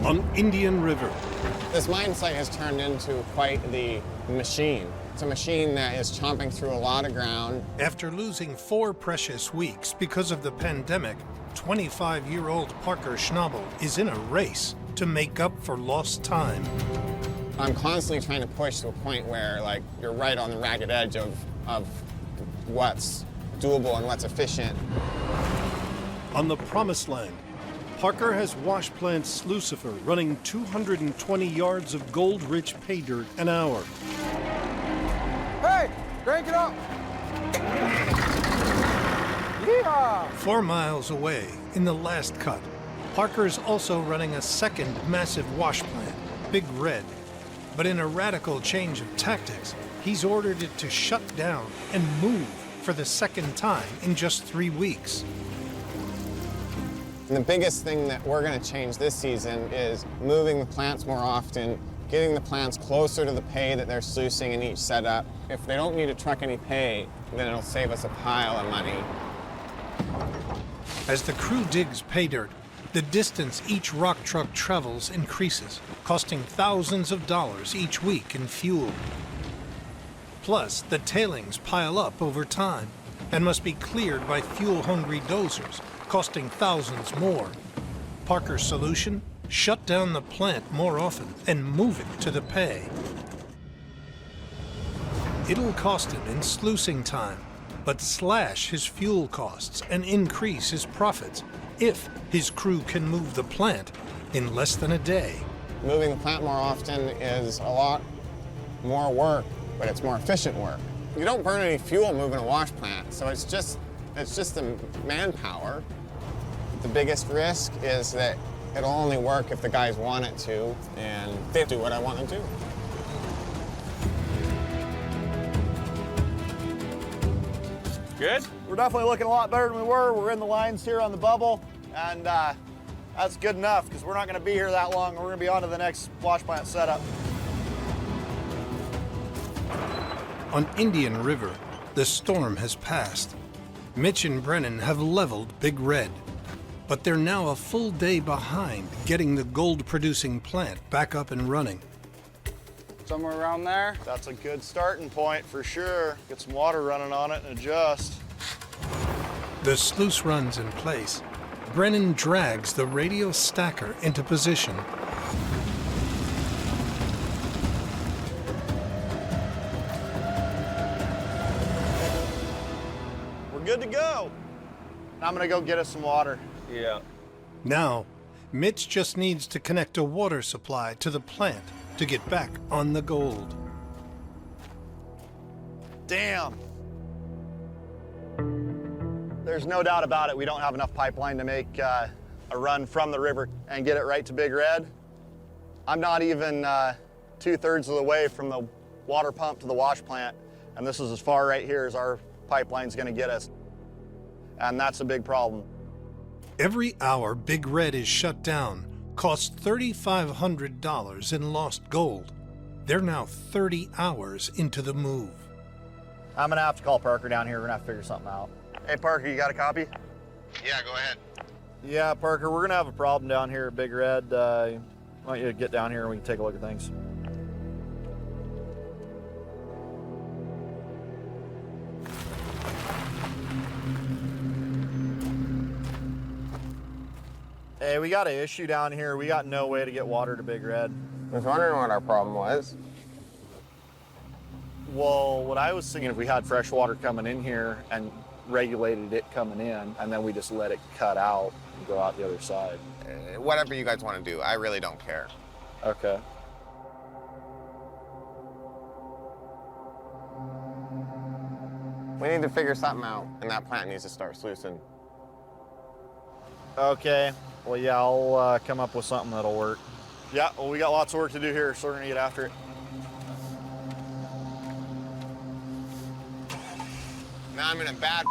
on Indian River. This mine site has turned into quite the machine. It's a machine that is chomping through a lot of ground. After losing 4 precious weeks because of the pandemic, 25-year-old Parker Schnabel is in a race to make up for lost time. I'm constantly trying to push to a point where, like, you're right on the ragged edge of what's doable and what's efficient. On the Promised Land, Parker has wash plants Lucifer running 220 yards of gold-rich pay dirt an hour. Hey, crank it up! Yeehaw! 4 miles away, in the last cut, Parker's also running a second massive wash plant, Big Red. But in a radical change of tactics, he's ordered it to shut down and move for the second time in just 3 weeks. And the biggest thing that we're going to change this season is moving the plants more often, getting the plants closer to the pay that they're sluicing in each setup. If they don't need to truck any pay, then it'll save us a pile of money. As the crew digs pay dirt, the distance each rock truck travels increases, costing thousands of dollars each week in fuel. Plus, the tailings pile up over time and must be cleared by fuel-hungry dozers, costing thousands more. Parker's solution? Shut down the plant more often and move it to the pay. It'll cost him in sluicing time, but slash his fuel costs and increase his profits if his crew can move the plant in less than a day. Moving the plant more often is a lot more work, but it's more efficient work. You don't burn any fuel moving a wash plant, so it's just the manpower. The biggest risk is that it'll only work if the guys want it to, and they do what I want to do. Good? We're definitely looking a lot better than we were. We're in the lines here on the bubble, and that's good enough because we're not going to be here that long. We're going to be on to the next wash plant setup. On Indian River, the storm has passed. Mitch and Brennan have leveled Big Red, but they're now a full day behind getting the gold-producing plant back up and running. Somewhere around there? That's a good starting point for sure. Get some water running on it and adjust. The sluice runs in place. Brennan drags the radial stacker into position. We're good to go. I'm gonna go get us some water. Yeah. Now, Mitch just needs to connect a water supply to the plant to get back on the gold. Damn. There's no doubt about it, we don't have enough pipeline to make a run from the river and get it right to Big Red. I'm not even 2/3 of the way from the water pump to the wash plant, and this is as far right here as our pipeline's gonna get us. And that's a big problem. Every hour Big Red is shut down costs $3,500 in lost gold. They're now 30 hours into the move. I'm gonna have to call Parker down here. We're gonna have to figure something out. Hey, Parker, you got a copy? Yeah, go ahead. Yeah, Parker, we're gonna have a problem down here at Big Red. I want you to get down here and we can take a look at things. Hey, we got an issue down here. We got no way to get water to Big Red. I was wondering what our problem was. Well, what I was thinking, if we had fresh water coming in here and regulated it coming in, and then we just let it cut out and go out the other side. Whatever you guys want to do, I really don't care. Okay. We need to figure something out, and that plant needs to start sluicing. Okay. Well, yeah, I'll come up with something that'll work. Yeah, well, we got lots of work to do here, so we're gonna get after it. Now I'm in a bad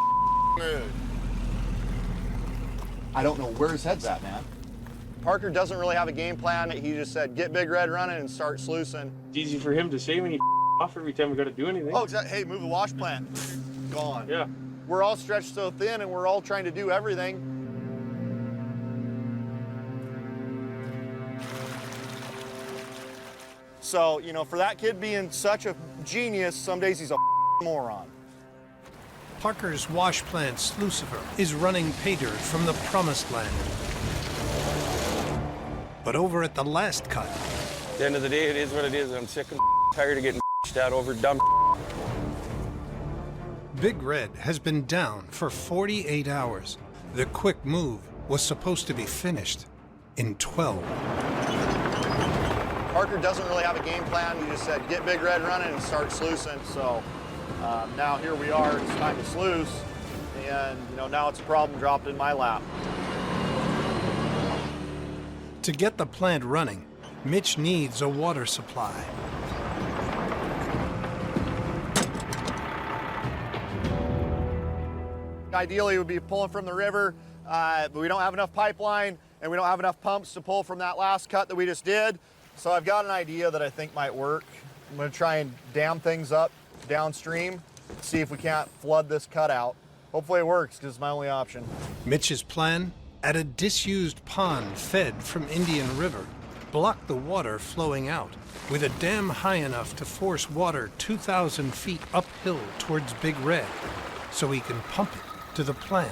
mood. I don't know where his head's at, man. Parker doesn't really have a game plan. He just said, get Big Red running and start sluicing. It's easy for him to say when he off every time we got to do anything. Oh, exactly. Hey, move the wash plant. Gone. Yeah. We're all stretched so thin and we're all trying to do everything. So, you know, for that kid being such a genius, some days he's a moron. Parker's wash plant Lucifer is running pay dirt from the promised land. But over at the last cut, At the end of the day, it is what it is. I'm sick and tired of getting out over dumb. Big Red has been down for 48 hours. The quick move was supposed to be finished in 12. Parker doesn't really have a game plan. He just said, get Big Red running and start sluicing. So now here we are, it's time to sluice. And you know, now it's a problem dropped in my lap. To get the plant running, Mitch needs a water supply. Ideally, it would be pulling from the river, but we don't have enough pipeline and we don't have enough pumps to pull from that last cut that we just did. So I've got an idea that I think might work. I'm gonna try and dam things up downstream, see if we can't flood this cut out. Hopefully it works, because it's my only option. Mitch's plan? At a disused pond fed from Indian River, block the water flowing out with a dam high enough to force water 2,000 feet uphill towards Big Red so he can pump it to the plant.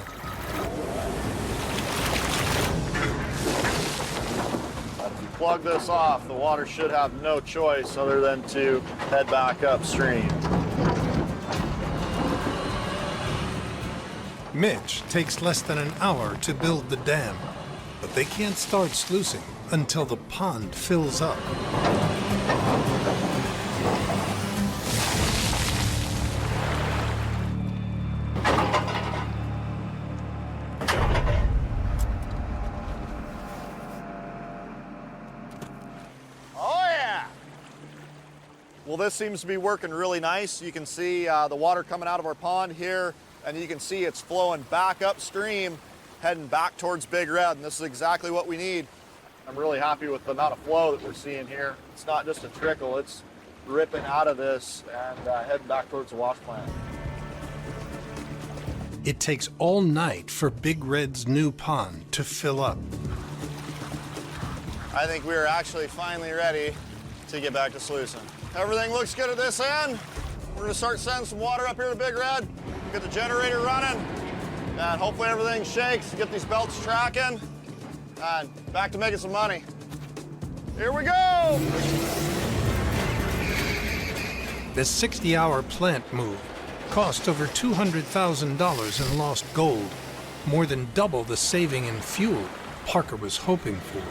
If you plug this off, the water should have no choice other than to head back upstream. Mitch takes less than an hour to build the dam, but they can't start sluicing until the pond fills up. Oh yeah! Well, this seems to be working really nice. You can see the water coming out of our pond here, and you can see it's flowing back upstream, heading back towards Big Red, and this is exactly what we need. I'm really happy with the amount of flow that we're seeing here. It's not just a trickle, it's ripping out of this and heading back towards the wash plant. It takes all night for Big Red's new pond to fill up. I think we are actually finally ready to get back to sluicing. Everything looks good at this end. We're gonna start sending some water up here to Big Red, get the generator running, and hopefully everything shakes, get these belts tracking, and back to making some money. Here we go! The 60-hour plant move cost over $200,000 in lost gold, more than double the saving in fuel Parker was hoping for.